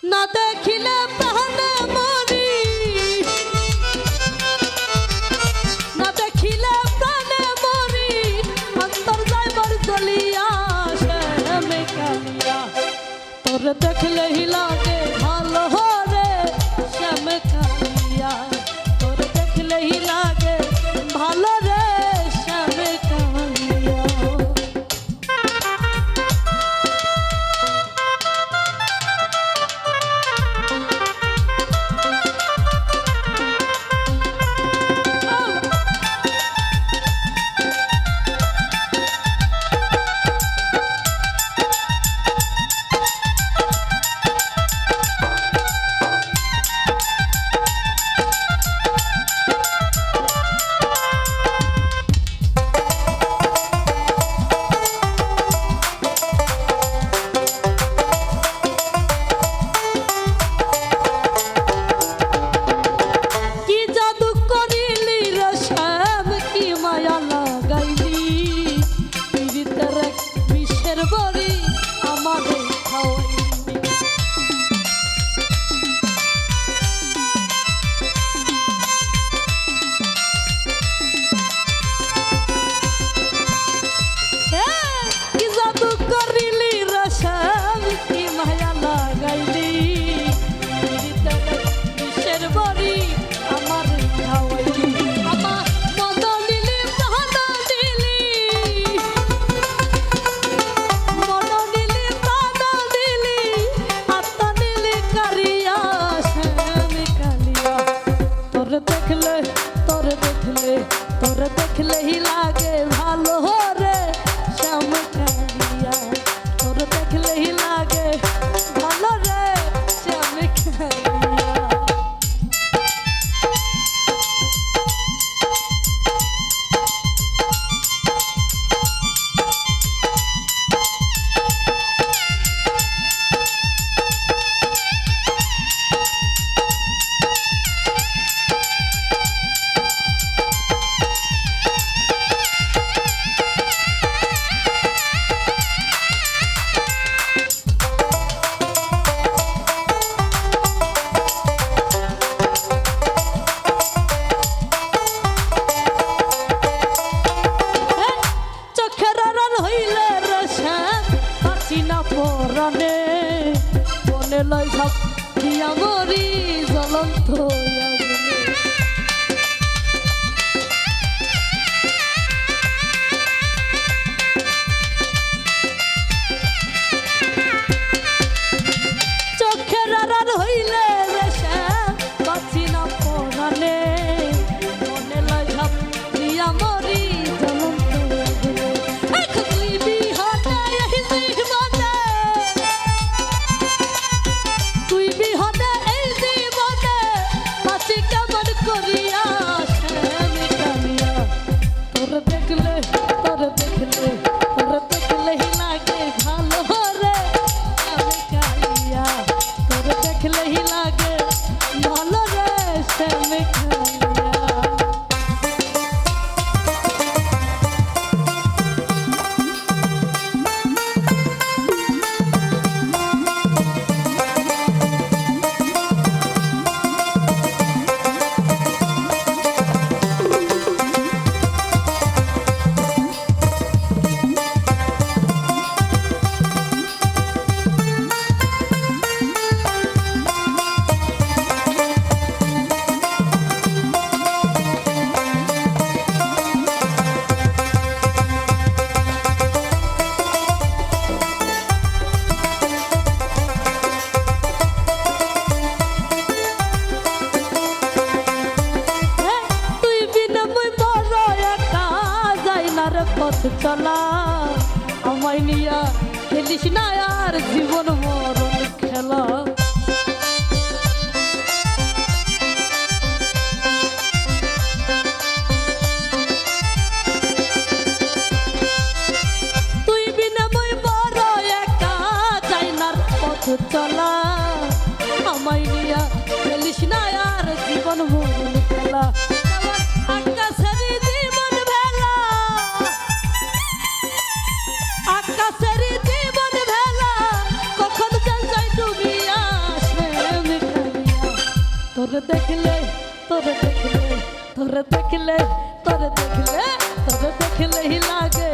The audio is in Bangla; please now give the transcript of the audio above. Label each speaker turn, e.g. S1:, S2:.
S1: না দেখিলে প্রাণে মরি, না দেখিলে প্রাণে মরি, অন্তর যাইবার জ্বলিয়া শ্যামে কালিয়া। তোর দেখলেই লাগে ভালো রে শ্যামে কালিয়া, তোর দেখলেই লাগে ভালো রে শ্যামে কালিয়া। তোর দেখলেই লাগে ভালো রে শ্যাম কালিয়া, তোর দেখলেই লাগে ভালো রে শ্যাম কালিয়া। পরানে মনে লয় ঝাপ দিয়া মরি জ্বলন্ত আগুনে। চোখের আড়াল হইলে রে শ্যাম বাঁচি না পরানে মনে লয় ঝাপ দিয়া মরি জ্বলন্ত আগুনে। খুঁজলি বিহানে পথ চলা আমায় নিয়া খেলিস না আর জীবন মরণ খেলা। তুই বিনা মই বড় একা যাই না পথ চলা আমায় নিয়া খেলিস না আর জীবন মরণ খেলা। আকাশের জীবন ভেলা কখন যাই ডুবিয়া দেখলে তোরে দেখলে তোরে দেখলে তোরে দেখলে তোরে দেখলেই লাগে